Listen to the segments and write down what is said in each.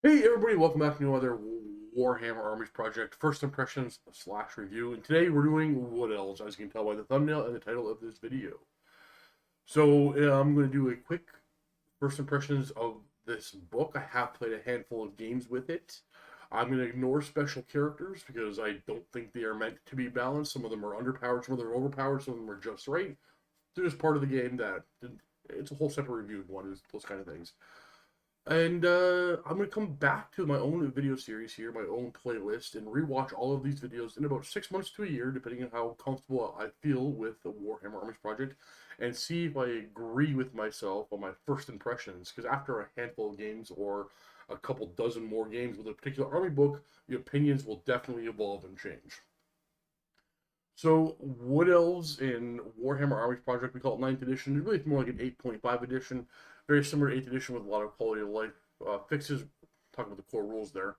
Hey everybody, welcome back to another Warhammer Armies project, first impressions slash review, and today we're doing Wood Elves, as you can tell by the thumbnail and the title of this video. So I'm going to do a quick first impressions of this book. I have played a handful of games with it. I'm going to ignore special characters because I don't think they are meant to be balanced. Some of them are underpowered, some of them are overpowered, some of them are just right. They're just part of the game that it's a whole separate review one, those kind of things. And I'm going to come back to my own video series here, my own playlist, and rewatch all of these videos in about 6 months to a year, depending on how comfortable I feel with the Warhammer Armies project, and see if I agree with myself on my first impressions. Because after a handful of games or a couple dozen more games with a particular army book, the opinions will definitely evolve and change. So, Wood Elves in Warhammer Armies Project, we call it 9th edition. It's really more like an 8.5 edition, very similar to 8th edition with a lot of quality of life fixes. Talking about the core rules there.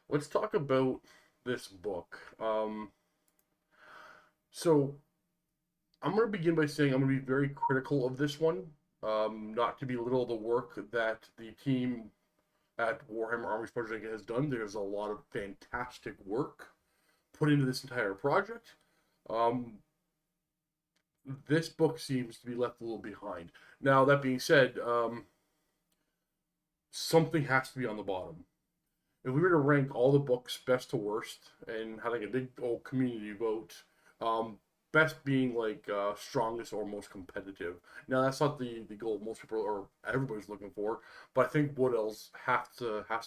Let's talk about this book. So, I'm going to begin by saying I'm going to be very critical of this one, not to belittle the work that the team at Warhammer Armies Project has done. There's a lot of fantastic work put into this entire project. Um, this book seems to be left a little behind. Now, that being said, something has to be on the bottom. If we were to rank all the books best to worst and had like a big old community vote, um, best being like strongest or most competitive. Now that's not the goal most people or everybody's looking for, but I think Wood Elves has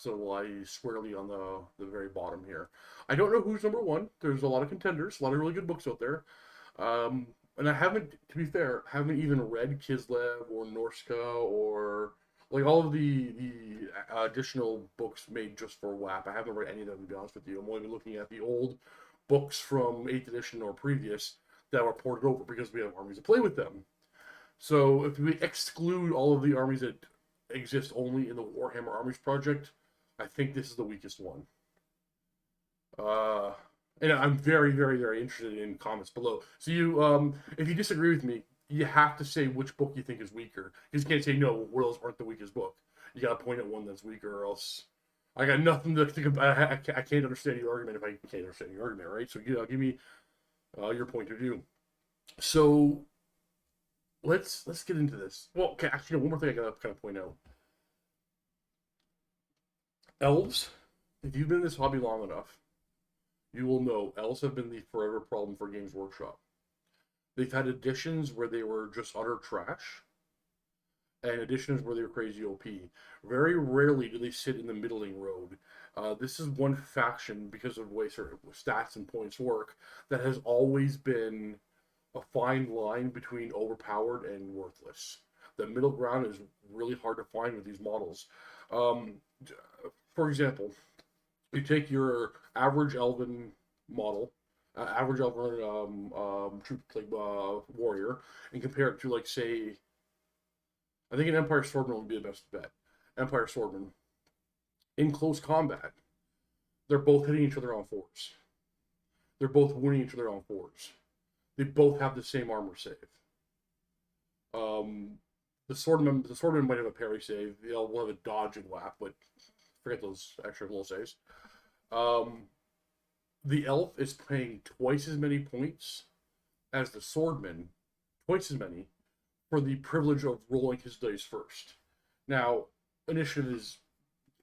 to lie squarely on the very bottom here. I don't know who's number one. There's a lot of contenders, a lot of really good books out there. Um, and I haven't, to be fair, haven't even read Kislev or Norska or like all of the additional books made just for WAP. I haven't read any of them, to be honest with you. I'm only looking at the old books from 8th edition or previous that were ported over because we have armies to play with them. So if we exclude all of the armies that exist only in the Warhammer Armies project, I think this is the weakest one. Uh, and I'm very, very, very interested in comments below. So if you disagree with me, you have to say which book you think is weaker. Because you can't say no, Worlds aren't the weakest book. You got to point at one that's weaker, or else I got nothing to think about. I can't understand your argument if I can't understand your argument, right? So give me your point of view. So let's get into this. Well, okay, actually, no, one more thing I gotta kind of point out. Elves, if you've been in this hobby long enough, you will know elves have been the forever problem for Games Workshop. They've had editions where they were just utter trash, and editions where they were crazy OP. Very rarely do they sit in the middling road. This is one faction, because of the way certain stats and points work, that has always been a fine line between overpowered and worthless. The middle ground is really hard to find with these models. Um, for example, you take your average elven model, average elven troop like warrior, and compare it to like say, I think an Empire Swordman would be the best bet. Empire Swordman in close combat, they're both hitting each other on fours. They're both winning each other on fours. They both have the same armor save. Um, the swordman might have a parry save. They'll have a dodge and WAP, but forget those extra little saves. Um, the elf is paying twice as many points as the swordman, twice as many, for the privilege of rolling his dice first. Now, initiative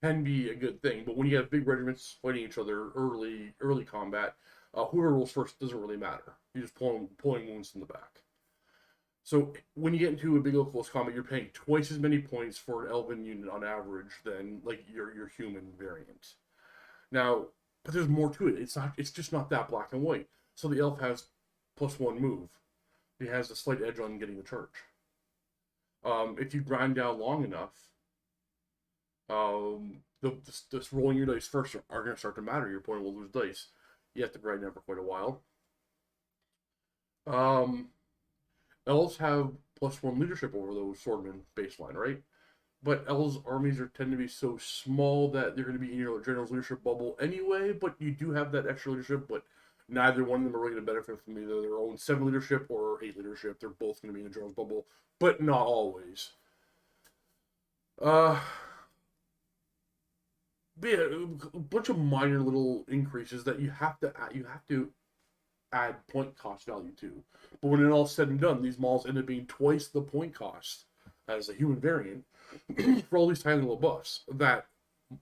can be a good thing, but when you have big regiments fighting each other early combat, whoever rolls first doesn't really matter. You're just pulling wounds from the back. So when you get into a big old close combat, you're paying twice as many points for an elven unit on average than like your human variant. Now, but there's more to it. It's just not that black and white. So the elf has +1 move. He has a slight edge on getting the charge. If you grind down long enough, this rolling your dice first are going to start to matter. Your opponent will lose dice. You have to grind down for quite a while. Um, Elves have +1 leadership over those swordmen baseline, right? But Elves armies tend to be so small that they're going to be in your general's leadership bubble anyway. But you do have that extra leadership, but neither one of them are really going to benefit from either their own 7 leadership or 8 leadership. They're both going to be in the general's bubble, but not always. Uh, a bunch of minor little increases that you have to add point cost value to. But when it all said and done, these models end up being twice the point cost as a human variant for all these tiny little buffs that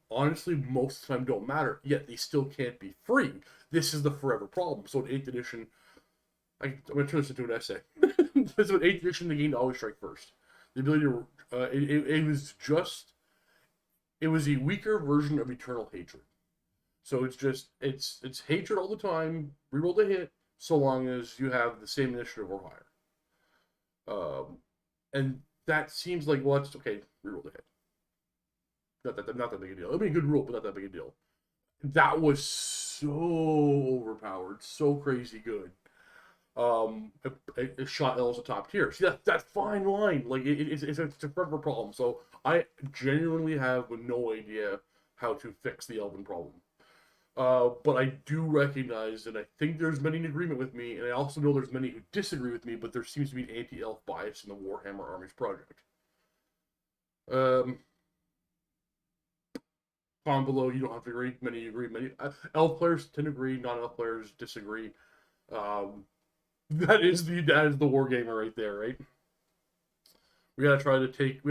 honestly most of the time don't matter, yet they still can't be free. This is the forever problem. So in 8th edition, I'm going to turn this into an essay. So in 8th edition, the game always strike first. The ability to, it was a weaker version of Eternal Hatred. So it's hatred all the time, reroll the hit, so long as you have the same initiative or higher. And that seems like, well, that's okay, reroll the hit. Not that big a deal. It'll be a good rule, but not that big a deal. That was so overpowered, so crazy good. It shot Elves a top tier. See, that fine line, like it's a forever problem. So I genuinely have no idea how to fix the Elven problem. But I do recognize, and I think there's many in agreement with me, and I also know there's many who disagree with me, but there seems to be an anti-elf bias in the Warhammer Armies project. Comment below, you don't have to agree. Many agree. Many elf players tend to agree. Non-elf players disagree. That is the wargamer right there, right? We gotta try to take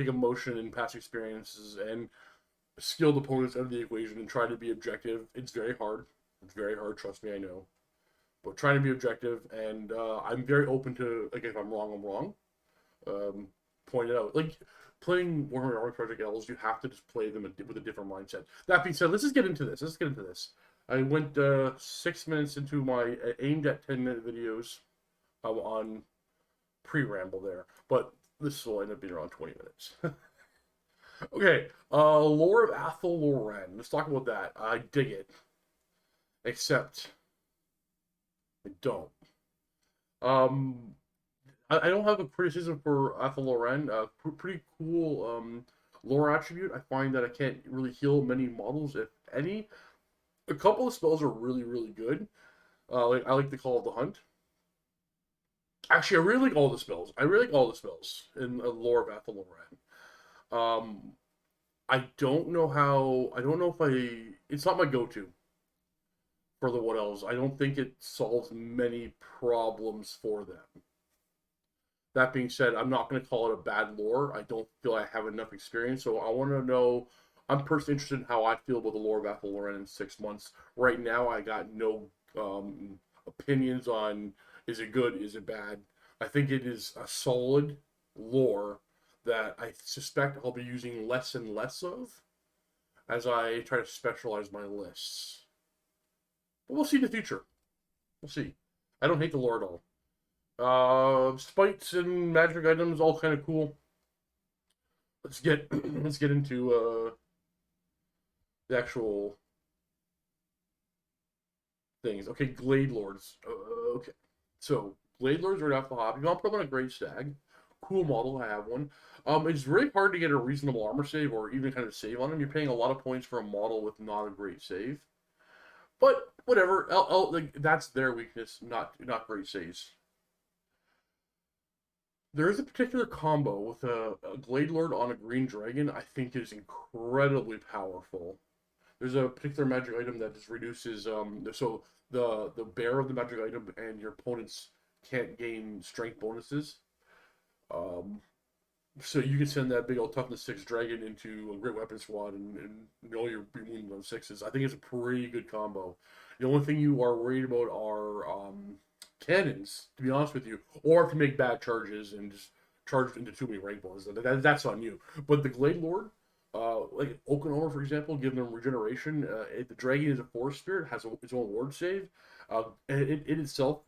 emotion and past experiences and skilled opponents out of the equation and try to be objective. It's very hard. It's very hard. Trust me, I know. But trying to be objective, and I'm very open to, like, if I'm wrong, I'm wrong. Point it out. Like, playing Warhammer Armies Project Elves, you have to just play them with a different mindset. That being said, let's just get into this. I went 6 minutes into my aimed at 10-minute videos on pre-ramble there, but this will end up being around 20 minutes. Okay, lore of Athel Loren. Let's talk about that. I dig it, except I don't. I don't have a criticism for Athel Loren. Pretty cool lore attribute. I find that I can't really heal many models, if any. A couple of spells are really, really good. I like the Call of the Hunt. Actually, I really like all the spells. In the lore of Athel Loren. I don't know if it's not my go-to for the Wood Elves. I don't think it solves many problems for them. That being said, I'm not going to call it a bad lore. I don't feel I have enough experience, so I want to know. I'm personally interested in how I feel about the lore of Athel Loren in 6 months. Right now, I got no opinions on is it good, is it bad. I think it is a solid lore that I suspect I'll be using less and less of as I try to specialize my lists. But we'll see in the future. We'll see. I don't hate the lore at all. Spites and magic items, all kind of cool. Let's get into the actual things. Okay, Glade Lords. Okay, so Glade Lords right off the hop. You want to put them on a Great Stag. Cool model. I have one. It's really hard to get a reasonable armor save or even kind of save on them. You're paying a lot of points for a model with not a great save. But whatever. Like, that's their weakness, not great saves. There is a particular combo with a Glade Lord on a Green Dragon I think is incredibly powerful. There's a particular magic item that just reduces so the bearer of the magic item and your opponents can't gain strength bonuses. So you can send that big old toughness 6 dragon into a great weapon squad and all your wounds on 6s. I think it's a pretty good combo. The only thing you are worried about are cannons, to be honest with you, or if you make bad charges and just charge into too many rank bonuses. That's on you. But the Glade Lord, like Oaken Armor, for example, giving them regeneration. The dragon is a forest spirit, has its own ward save. It itself,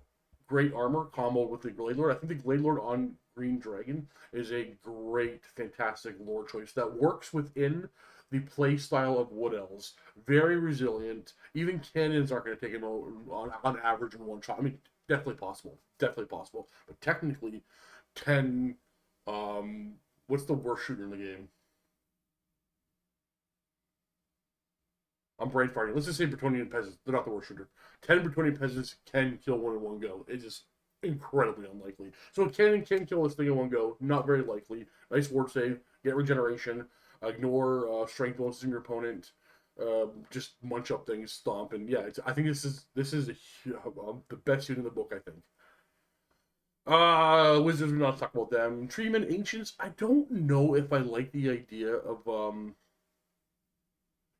great armor combo with the Glade Lord. I think the Glade Lord on Green Dragon is a great, fantastic lore choice that works within the play style of Wood Elves. Very resilient. Even cannons aren't going to take him on average in one shot. I mean, definitely possible. But technically, 10. What's the worst shooter in the game? I'm brain farting. Let's just say Bretonnian peasants. They're not the worst shooter. 10 Bretonnian peasants can kill one in one go. It's just incredibly unlikely. So a cannon can kill this thing in one go. Not very likely. Nice ward save. Get regeneration. Ignore strength bonuses in your opponent. just munch up things, stomp, and yeah, I think this is the best unit in the book. I think. Wizards, we not talk about them. Treatment Ancients. I don't know if I like the idea of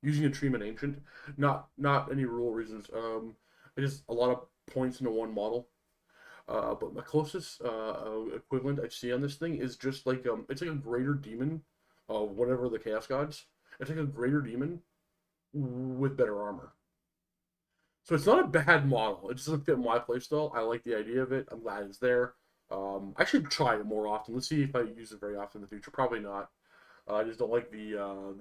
using a Treatment Ancient. Not any rule reasons. It is a lot of points into one model. But my closest equivalent I see on this thing is just like it's like a greater demon of whatever the Chaos Gods. It's like a greater demon with better armor. So it's not a bad model. It just doesn't fit my playstyle. I like the idea of it. I'm glad it's there. I should try it more often. Let's see if I use it very often in the future. Probably not. I just don't like the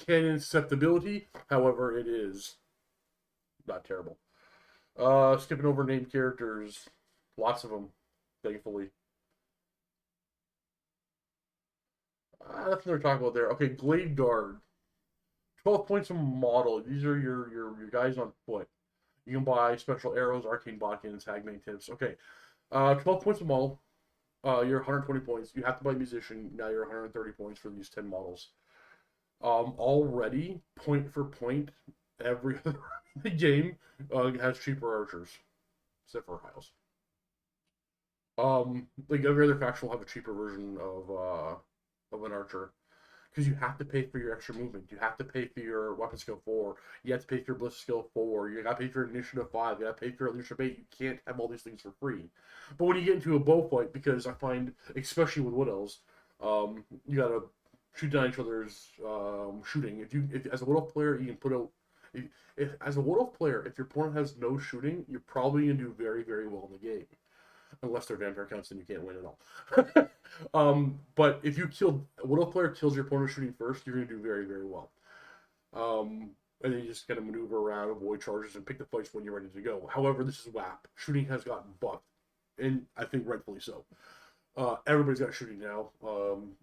cannon susceptibility. However, it is not terrible. Skipping over named characters. Lots of them, thankfully. Nothing to talk about there. Okay, Glade Guard. 12 points a model. These are your guys on foot. You can buy special arrows, arcane bodkins, hagman tips. Okay. 12 points a model. You're 120 points. You have to buy musician. Now you're 130 points for these 10 models. Already, point for point, every other game has cheaper archers. Except for Hiles. Like every other faction will have a cheaper version of an archer, because you have to pay for your extra movement. You have to pay for your weapon skill 4. You have to pay for your ballistic skill 4. You got to pay for your initiative 5. You got to pay for your leadership 8. You can't have all these things for free. But when you get into a bow fight, because I find, especially with Wood Elves, you got to shoot down each other's shooting. If as a Wood Elf player, you can put out. If as a Wood Elf player, if your opponent has no shooting, you're probably gonna do very, very well in the game. Unless they're vampire counts, then you can't win at all. But if you Wood Elf player kills your opponent shooting first, you're gonna do very, very well. And then you just gotta maneuver around, avoid charges, and pick the fights when you're ready to go. However, this is WAP. Shooting has gotten buffed, and I think rightfully so. Everybody's got shooting now.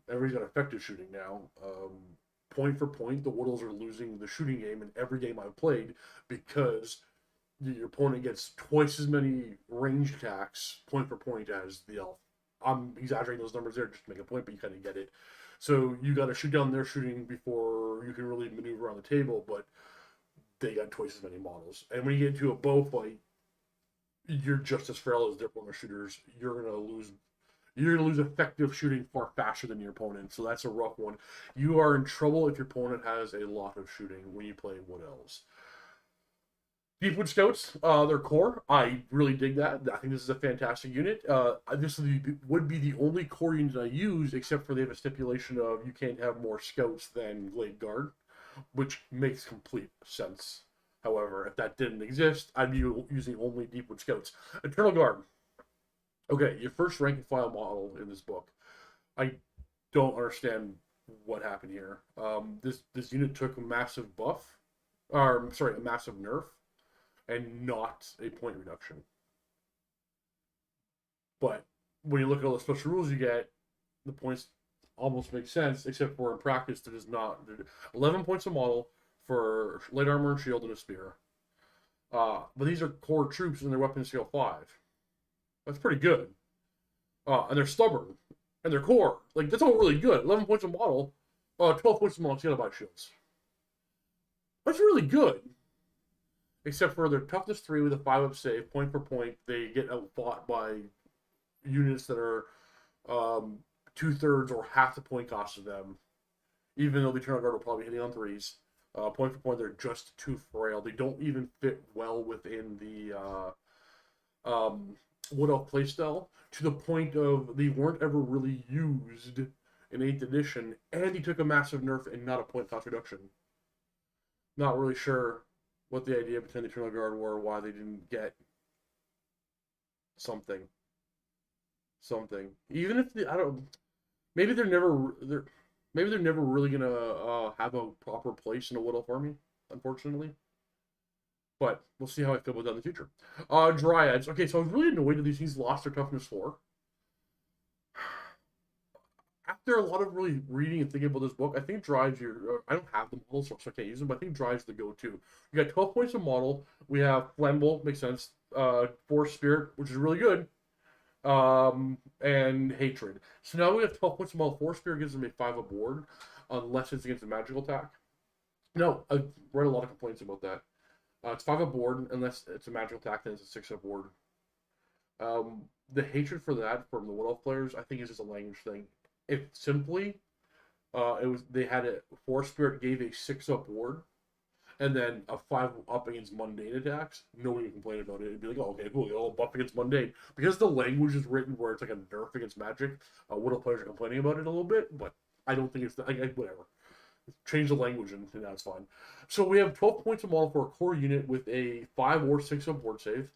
Everybody's got effective shooting now. Point for point, the Wood Elves are losing the shooting game in every game I've played, because your opponent gets twice as many ranged attacks point for point as the elf. I'm exaggerating those numbers there just to make a point, but you kind of get it. So you got to shoot down their shooting before you can really maneuver on the table, but they got twice as many models. And when you get into a bow fight, you're just as frail as their opponent shooters. You're gonna lose effective shooting far faster than your opponent, so that's a rough one. You are in trouble if your opponent has a lot of shooting when you play Wood Elves. Deepwood Scouts, their core, I really dig that. I think this is a fantastic unit. This would be the only core unit I use, except for they have a stipulation of you can't have more scouts than Glade Guard, which makes complete sense. However, if that didn't exist, I'd be using only Deepwood Scouts. Eternal Guard. Okay, your first rank and file model in this book. I don't understand what happened here. This unit took a massive buff, or sorry, a massive nerf, and not a point reduction. But when you look at all the special rules you get, the points almost make sense, except for in practice, there is not. 11 points a model for light armor and shield and a spear. But these are core troops and their weapon skill 5. That's pretty good. And they're stubborn. And they're core. Like, that's all really good. 11 points a model. 12 points a model, you gotta buy shields. That's really good. Except for their toughness 3 with a 5-up save, point for point, they get outfought by units that are 2/3 or half the point cost of them. Even though the Eternal Guard will probably hit on 3s. Point for point, they're just too frail. They don't even fit well within the Wood Elf playstyle, to the point of they weren't ever really used in 8th edition, and he took a massive nerf and not a point cost reduction. Not really sure what the idea behind the Eternal Guard were, why they didn't get something. Even if I don't, maybe they're never really gonna have a proper place in a Wood Elf army, unfortunately. But we'll see how I feel about that in the future. Dryads. Okay, so I was really annoyed that these things lost their toughness 4. After a lot of really reading and thinking about this book, I think Drives I don't have the models, so I can't use them, but I think Drives the go-to. You got 12 points a model. We have Flammable, makes sense. Force Spirit, which is really good. And Hatred. So now we have 12 points a model. Force Spirit gives them a 5 aboard, unless it's against a magical attack. No, I've read a lot of complaints about that. It's 5 up board, unless it's a magical attack, then it's a 6 up board. The hatred for that from the Wood Elf players, I think, is just a language thing. If simply, it was they had a Force Spirit gave a 6 up board, and then a 5 up against mundane attacks, nobody would complain about it. It'd be like, oh, okay, cool, you'll buff against mundane. Because the language is written where it's like a nerf against magic, Wood Elf players are complaining about it a little bit, but I don't think it's whatever. Change the language and that's fine. So we have 12 points of model for a core unit with a 5 or 6 up board save.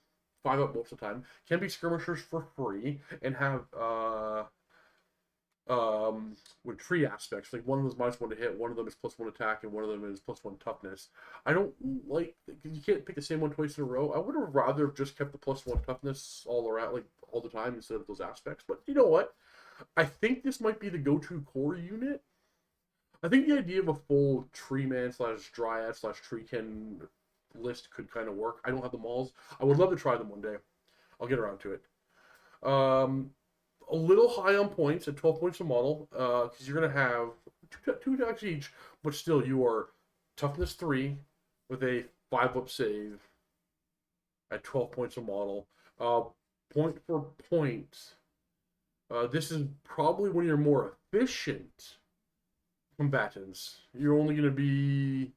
5 up most of the time. Can be skirmishers for free and have with tree aspects. Like one of them is -1 to hit, one of them is +1 attack, and one of them is +1 toughness. I don't like, you can't pick the same one twice in a row. I would have rather have just kept the +1 toughness all around, like all the time, instead of those aspects. But you know what? I think this might be the go-to core unit. I think the idea of a full tree man / dryad / treekin list could kind of work. I don't have the malls. I would love to try them one day. I'll get around to it. A little high on points at 12 points a model, because you're going to have two attacks each, but still you are toughness 3 with a 5 up save at 12 points a model. Point for point, this is probably one of your more efficient combatants. You're only going to be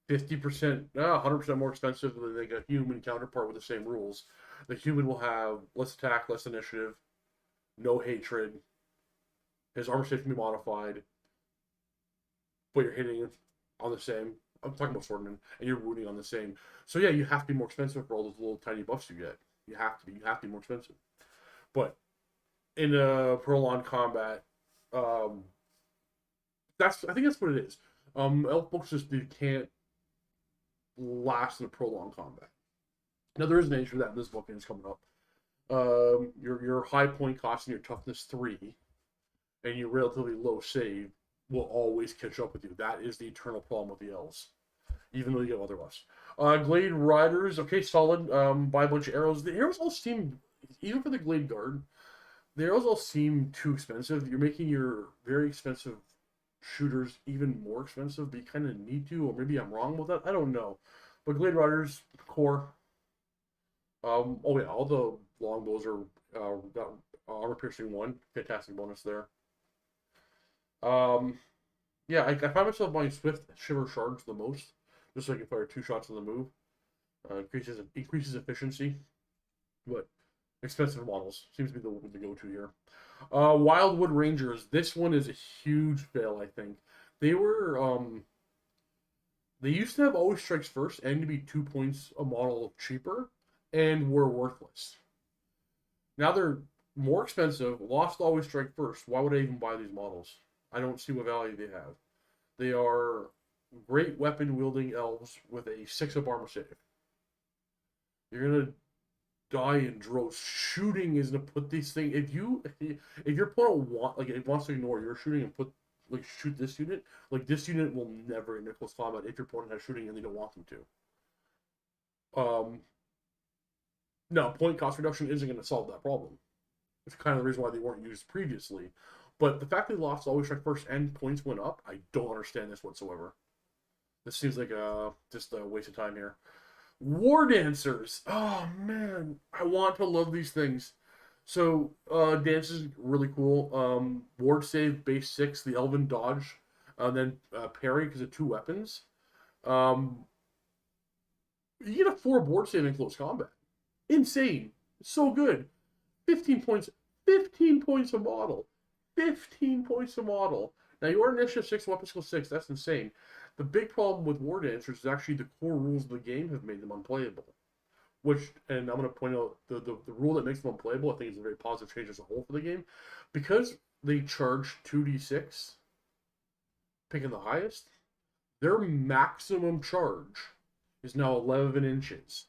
50%, 100% more expensive than like a human counterpart with the same rules. The human will have less attack, less initiative, no hatred. His armor save can be modified, but you're hitting on the same. I'm talking about swordman, and you're wounding on the same. So yeah, you have to be more expensive for all those little tiny buffs you get. You have to be. You have to be more expensive. But in a prolonged combat, I think that's what it is. Elf books just can't last in a prolonged combat. Now there is an age for that in this book, and it's coming up. Your high point cost and your toughness 3, and your relatively low save will always catch up with you. That is the eternal problem with the elves, even though you get other buffs. Glade Riders, okay, solid. Buy a bunch of arrows. The arrows all seem, even for the Glade Guard, the arrows all seem too expensive. You're making your very expensive shooters even more expensive, but you kind of need to, or maybe I'm wrong with that. I don't know. But Glade Riders, core. Oh yeah, all the longbows are got armor piercing 1, fantastic bonus there. Yeah, I find myself buying Swift Shiver Shards the most, just so I can fire 2 shots on the move. Increases efficiency, but expensive models seems to be the go-to here. Wildwood Rangers. This one is a huge fail, I think. They were they used to have always strikes first and to be 2 points a model cheaper and were worthless. Now they're more expensive, lost always strike first. Why would I even buy these models? I don't see what value they have. They are great weapon wielding elves with a 6 up armor save. You're gonna die in droves. Shooting is to put these things. If your opponent wants to ignore your shooting and shoot this unit, this unit will never in close combat if your opponent has shooting and they don't want them to. No, point cost reduction isn't going to solve that problem. It's kind of the reason why they weren't used previously. But the fact they lost always strike first and points went up, I don't understand this whatsoever. This seems like just a waste of time here. War Dancers. Oh man, I want to love these things. So dance is really cool. Ward save base 6, the Elven dodge, and then parry because of 2 weapons. You get a 4 board save in close combat. Insane. So good. 15 points. 15 points a model. 15 points a model. Now your initiative 6, weapon skill 6. That's insane. The big problem with War Dancers is actually the core rules of the game have made them unplayable. And I'm going to point out the rule that makes them unplayable, I think is a very positive change as a whole for the game. Because they charge 2d6, picking the highest, their maximum charge is now 11 inches.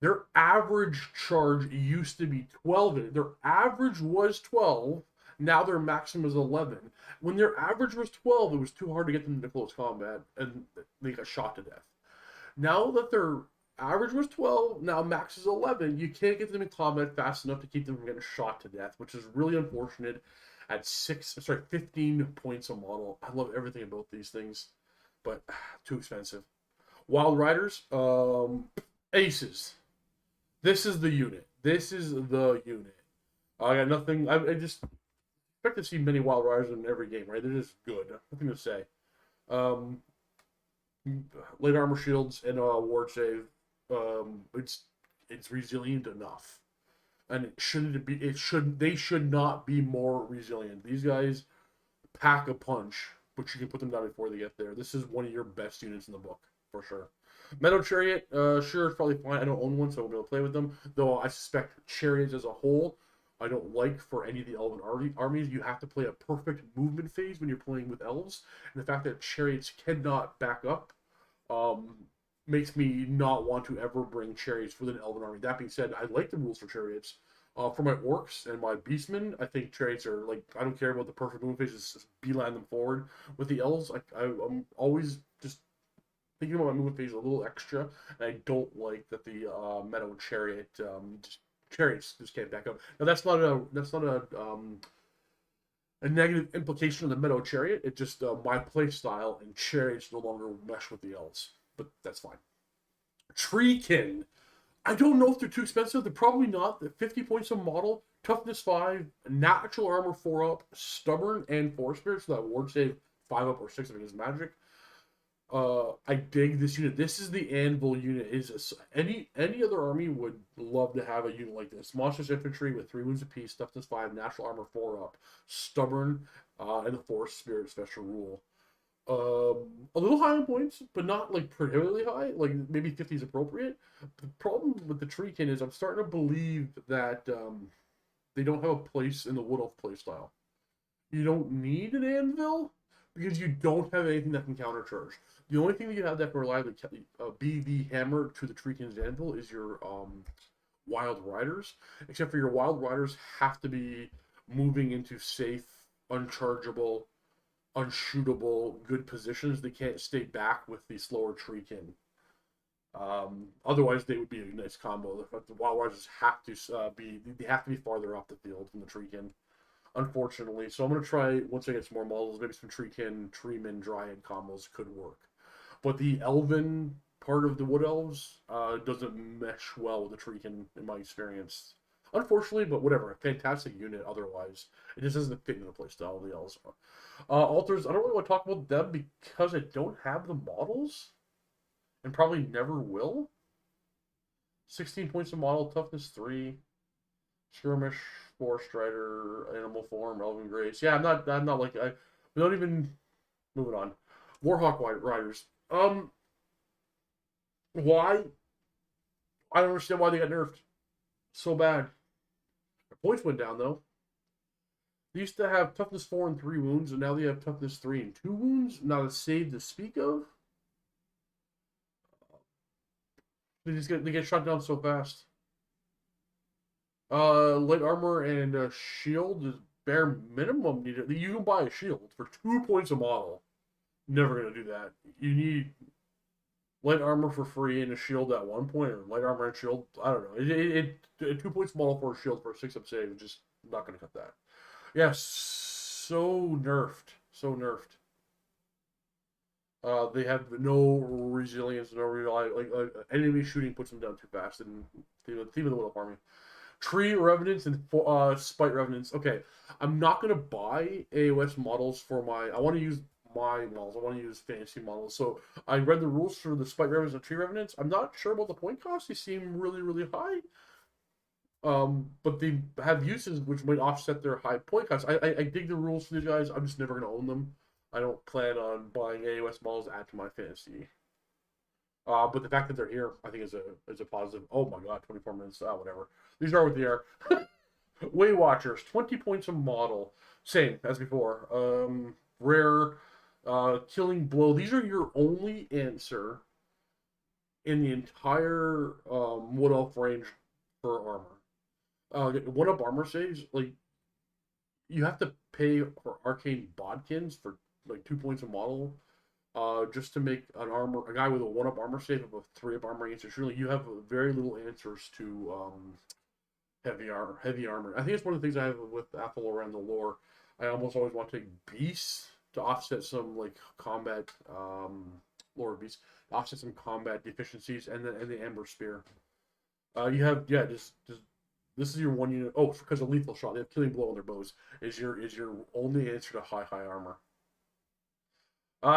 Their average charge used to be 12. Their average was 12. Now their maximum is 11. When their average was 12, it was too hard to get them into close combat, and they got shot to death. Now that their average was 12, now max is 11, you can't get them in combat fast enough to keep them from getting shot to death, which is really unfortunate. at 15 points a model. I love everything about these things, but too expensive. Wild Riders, Aces. This is the unit. This is the unit. I got nothing. I just expect to see many Wild Riders in every game, right? They're just good. Nothing to say. Um, Late armor shields and ward save. It's resilient enough, and it shouldn't be. They should not be more resilient. These guys pack a punch, but you can put them down before they get there. This is one of your best units in the book for sure. Meadow Chariot, sure, it's probably fine. I don't own one, so I won't be able to play with them. Though I suspect Chariots as a whole, I don't like for any of the Elven armies. You have to play a perfect movement phase when you're playing with Elves. And the fact that Chariots cannot back up um, makes me not want to ever bring Chariots with an Elven army. That being said, I like the rules for Chariots. For my Orcs and my Beastmen, I think Chariots are like, I don't care about the perfect movement phase, just beeline them forward. With the Elves, I'm always just thinking about my movement phase a little extra, and I don't like that the Meadow Chariot chariots just can't back up. Now that's not a negative implication of the Meadow Chariot. It's just my play style, and chariots no longer mesh with the elves, but that's fine. Treekin. I don't know if they're too expensive. They're probably not. They're 50 points a model, toughness 5, natural armor 4 up, stubborn and 4 spirit, so that ward save 5 up or 6 if it is magic. I dig this unit. This is the Anvil Unit. Any other army would love to have a unit like this. Monstrous infantry with 3 wounds apiece, toughness 5, natural armor 4 up, stubborn, and the 4 spirit special rule. A little high on points, but not like prohibitively high. Like maybe 50 is appropriate. The problem with the Treekin is I'm starting to believe that they don't have a place in the Wood Elf playstyle. You don't need an anvil because you don't have anything that can countercharge. The only thing that you have that can reliably be the hammer to the Treekin's anvil is your Wild Riders. Except for your Wild Riders have to be moving into safe, unchargeable, unshootable, good positions. They can't stay back with the slower Treekin. Otherwise, they would be a nice combo. The Wild Riders have to be farther off the field from the Treekin, unfortunately. So I'm gonna try once I get some more models. Maybe some Treekin, Treeman, Dryad combos could work. But the Elven part of the Wood Elves doesn't mesh well with the Treekin in my experience. Unfortunately, but whatever. A fantastic unit otherwise. It just doesn't fit in the playstyle of the Elves. Altars, I don't really want to talk about them because I don't have the models. And probably never will. 16 points a model, toughness 3. Skirmish, 4 Strider, Animal Form, Elven Grace. Yeah, I'm not like, we don't even, moving on. Warhawk Riders. Why? I don't understand why they got nerfed so bad. Their points went down though. They used to have toughness 4 and 3 wounds, and now they have toughness 3 and 2 wounds. Not a save to speak of. They get shot down so fast. Light armor and shield is bare minimum needed. You can buy a shield for 2 points a model. Never gonna do that. You need light armor for free and a shield at 1 point, or light armor and shield. I don't know. 2 points model for a shield for a 6-up save is just not gonna cut that. Yeah, so nerfed. So nerfed. They have no resilience, no enemy shooting puts them down too fast. And theme of the Wood Elf Army. Tree Revenants and Spite Revenants. Okay, I'm not gonna buy AOS models for my. I want to use my models. I want to use fantasy models. So I read the rules for the Spite Revenants and Tree Revenants. I'm not sure about the point cost. They seem really, really high. But they have uses which might offset their high point costs. I dig the rules for these guys. I'm just never gonna own them. I don't plan on buying AOS models to add to my fantasy. But the fact that they're here, I think, is a positive. Oh my god, 24 minutes. Whatever. These are what they are. Way Watchers, 20 points a model. Same as before. Rare, Killing Blow. These are your only answer in the entire Wood Elf range for armor. 1-up armor saves, like, you have to pay for Arcane Bodkins for like 2 points a model. Just to make a guy with a 1-up armor save of a 3-up armor answer. Surely you have very little answers to heavy armor. I think it's one of the things I have with Apple around the lore. I almost always want to take beasts to offset some like combat, lower beasts, to offset some combat deficiencies, and the amber spear. You have just this is your one unit. Oh, because of lethal shot, they have killing blow on their bows. Is your only answer to high armor.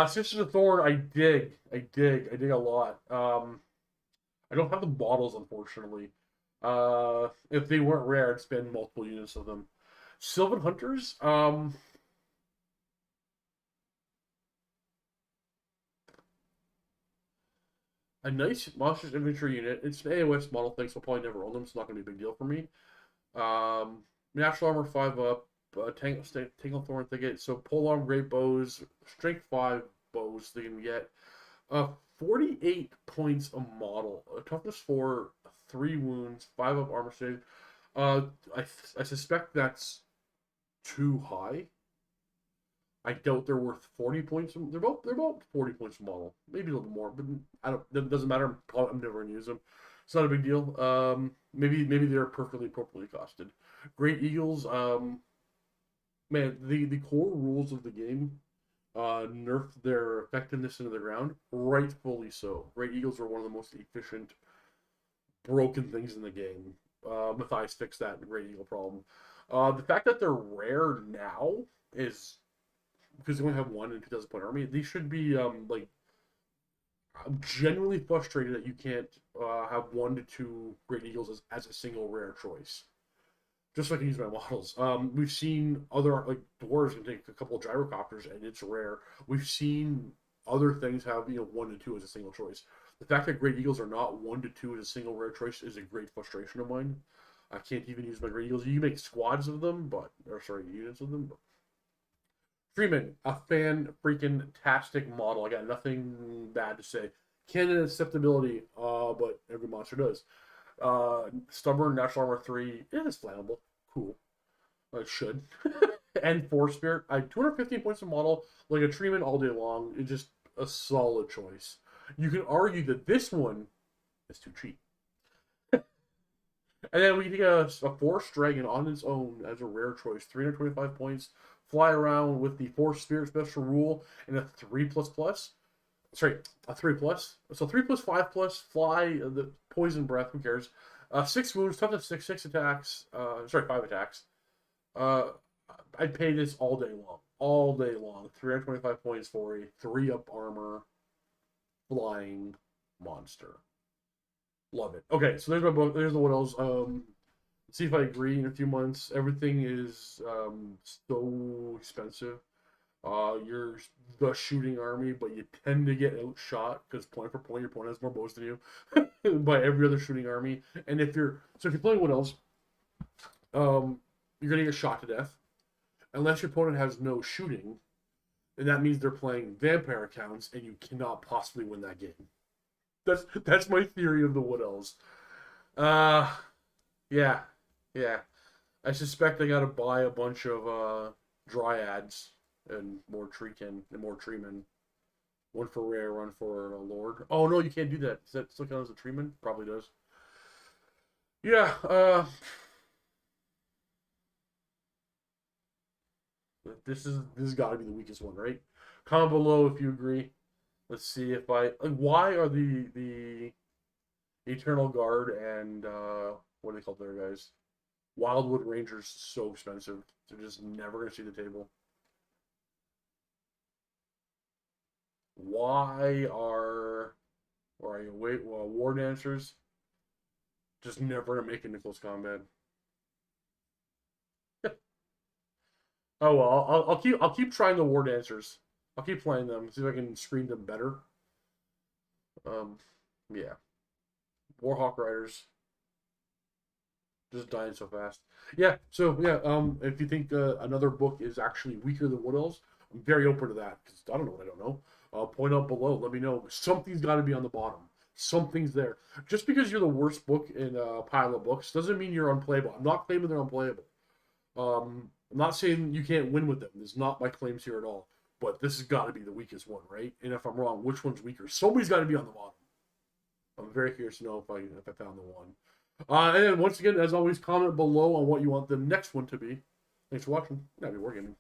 Sisters of Thorn, I dig a lot. I don't have the models, unfortunately. If they weren't rare, I'd spend multiple units of them. Sylvan Hunters, a nice Monsters Infantry unit. It's an AOS model thing, so I'll probably never own them. It's not going to be a big deal for me. Natural Armor 5 up, Tangle Thorn Thicket. So Polearm Great Bows, Strength 5 bows they can get. 48 points a model. Toughness 4, 3 wounds, 5 up armor save. I suspect that's too high. I doubt they're worth 40 points. They're about 40 points a model, maybe a little bit more, but I don't. It doesn't matter. I'm never gonna use them. It's not a big deal. Maybe they're perfectly appropriately costed. Great Eagles. Man, the core rules of the game nerf their effectiveness into the ground. Rightfully so. Great Eagles are one of the most efficient broken things in the game. Matthias fixed that Great Eagle problem. The fact that they're rare now is because they only have one in 2,000 point army. These should be like. I'm genuinely frustrated that you can't have 1 to 2 Great Eagles as a single rare choice. Just so I can use my models. We've seen other like dwarves can take a couple of gyrocopters and it's rare. We've seen other things have 1 to 2 as a single choice. The fact that Great Eagles are not 1 to 2 as a single rare choice is a great frustration of mine. I can't even use my Great Eagles. You make squads of them, units of them. But Freeman, a fan-freaking-tastic model. I got nothing bad to say. Cannon acceptability, but every monster does. Stubborn, Natural Armor 3, it is flammable. Cool. It should. And Force Spirit. 215 points a model, like a Treeman all day long. It's just a solid choice. You can argue that this one is too cheap. And then we get a Force Dragon on its own as a rare choice. 325 points. Fly around with the Force Spirit special rule and a 3++. Sorry, a 3+. So 3+, 5+, fly, the poison breath, who cares? 6 wounds, toughness 6, 6 attacks. 5 attacks. I'd pay this all day long. All day long. 325 points for a 3-up armor flying monster. Love it. Okay, so there's my book. There's the what else. See if I agree in a few months. Everything is so expensive. You're the shooting army, but you tend to get outshot because point for point, your opponent has more bows than you by every other shooting army. And if you're playing what else, you're gonna get shot to death unless your opponent has no shooting, and that means they're playing vampire accounts, and you cannot possibly win that game. That's my theory of the Wood Elves. Yeah. I suspect I gotta buy a bunch of dryads and more treekin and more treemen. One for rare, one for a lord. Oh no, you can't do that. Does that still count as a treeman? Probably does. Yeah. This has got to be the weakest one, right? Comment below if you agree. Let's see if why are the Eternal Guard and what do they call their guys? Wildwood Rangers so expensive. They're just never gonna see the table. Why are war dancers just never gonna make it into close combat? Oh well, I'll keep trying the war dancers. I'll keep playing them, see if I can screen them better. Yeah. Warhawk Riders. Just dying so fast. Yeah, so yeah, if you think another book is actually weaker than Wood Elves, I'm very open to that, because I don't know what I don't know. Point out below, let me know. Something's got to be on the bottom. Something's there. Just because you're the worst book in a pile of books doesn't mean you're unplayable. I'm not claiming they're unplayable. I'm not saying you can't win with them. There's not my claims here at all. But this has got to be the weakest one, right? And if I'm wrong, which one's weaker? Somebody's got to be on the bottom. I'm very curious to know if I found the one. And then once again, as always, comment below on what you want the next one to be. Thanks for watching. Happy wargaming.